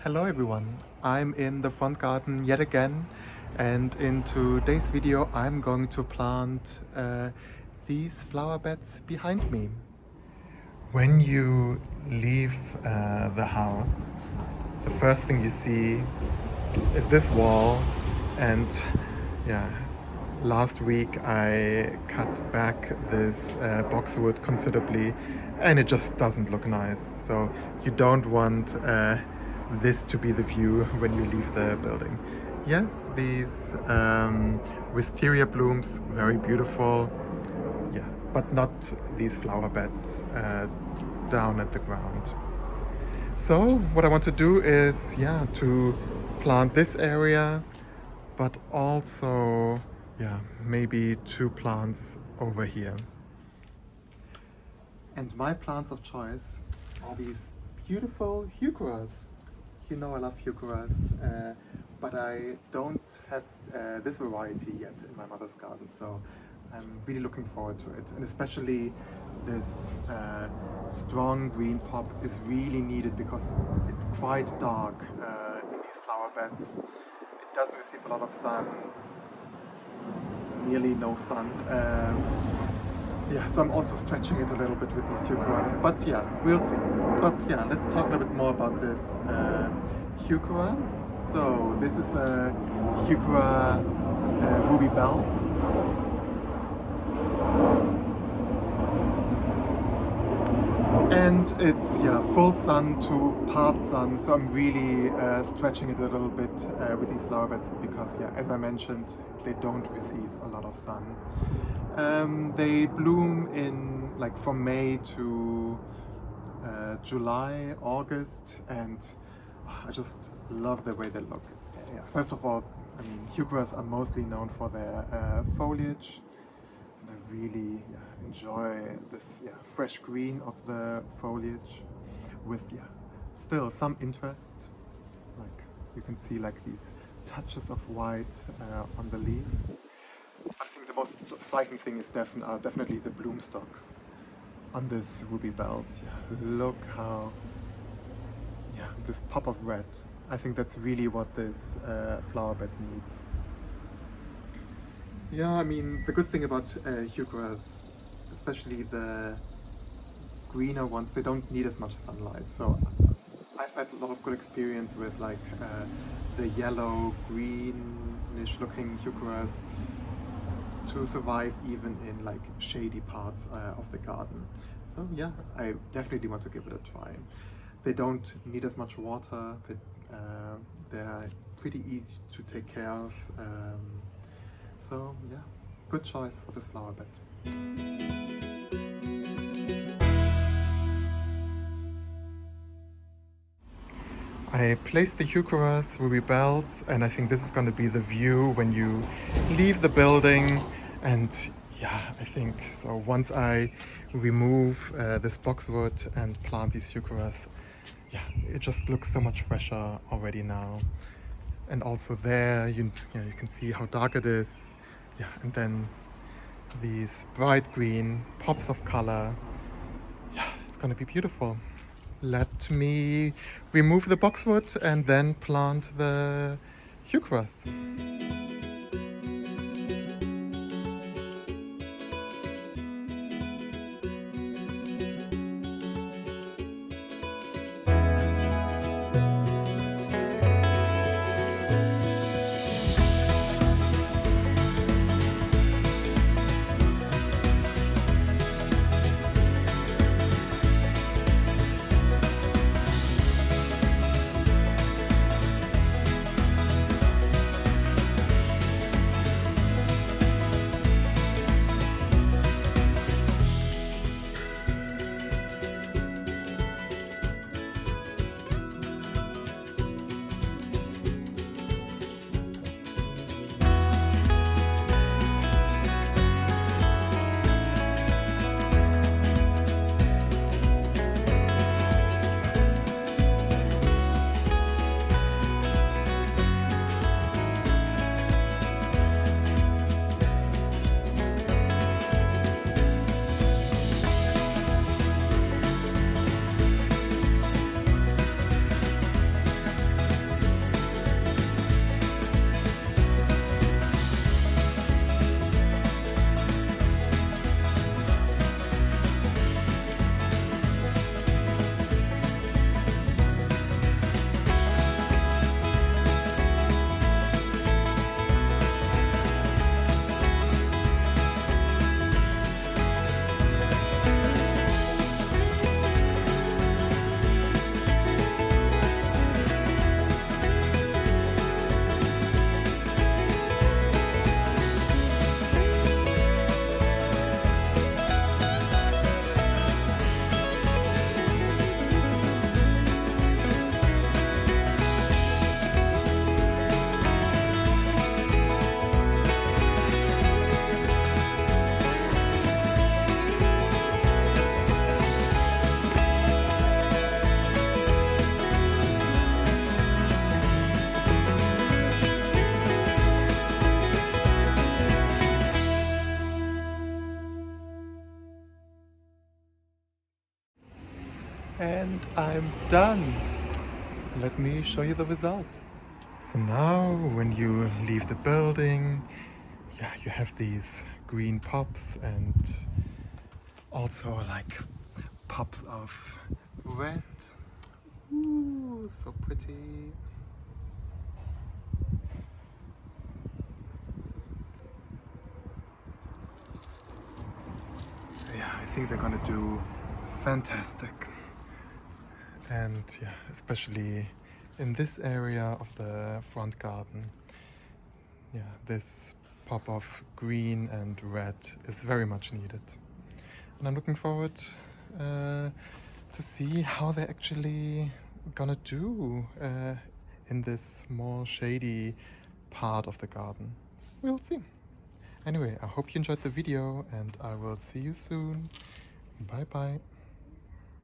Hello everyone, I'm in the front garden yet again, and in today's video I'm going to plant these flower beds behind me. When you leave the house, the first thing you see is this wall, and yeah, last week I cut back this boxwood considerably and it just doesn't look nice. So you don't want this to be the view when you leave the building. Yes, these wisteria blooms, very beautiful, yeah, but not these flower beds down at the ground. So what I want to do is, yeah, to plant this area, but also, yeah, maybe 2 plants over here. And my plants of choice are these beautiful Heucheras. You know I love Heucheras, but I don't have this variety yet in my mother's garden, so I'm really looking forward to it. And especially this strong green pop is really needed because it's quite dark in these flower beds. It doesn't receive a lot of sun, nearly no sun. Yeah, so I'm also stretching it a little bit with these Heucheras, but yeah, we'll see. But yeah, let's talk a little bit more about this Heuchera. So this is a Heuchera Ruby Bells. And it's, yeah, full sun to part sun, so I'm really stretching it a little bit with these flower beds because, yeah, as I mentioned, they don't receive a lot of sun. They bloom in like from May to July, August, and I just love the way they look. Yeah, first of all, I mean, Heucheras are mostly known for their foliage, and I really enjoy this fresh green of the foliage with still some interest. Like you can see like these touches of white on the leaf. I think the most striking thing is definitely the bloom stalks on this Ruby Bells. Yeah, look how, this pop of red. I think that's really what this flower bed needs. Yeah, I mean, the good thing about Heucheras, especially the greener ones, they don't need as much sunlight. So I've had a lot of good experience with like the yellow, greenish looking Heucheras to survive even in like shady parts of the garden. So yeah, I definitely want to give it a try. They don't need as much water, they're pretty easy to take care of. So yeah, good choice for this flower bed. I placed the Heucheras, Ruby Bells, and I think this is going to be the view when you leave the building. And yeah, I think so. Once I remove this boxwood and plant these Heucheras, yeah, it just looks so much fresher already now. And also there, you can see how dark it is. Yeah, and then these bright green pops of color. Yeah, it's going to be beautiful. Let me remove the boxwood and then plant the Heucheras. and I'm done. Let me show you the result. So now when you leave the building, yeah, you have these green pops and also like pops of red. Ooh, so pretty. Yeah, I think they're gonna do fantastic. And yeah, especially in this area of the front garden, yeah, this pop of green and red is very much needed. And I'm looking forward to see how they're actually gonna do in this more shady part of the garden. We'll see. Anyway, I hope you enjoyed the video and I will see you soon. Bye bye.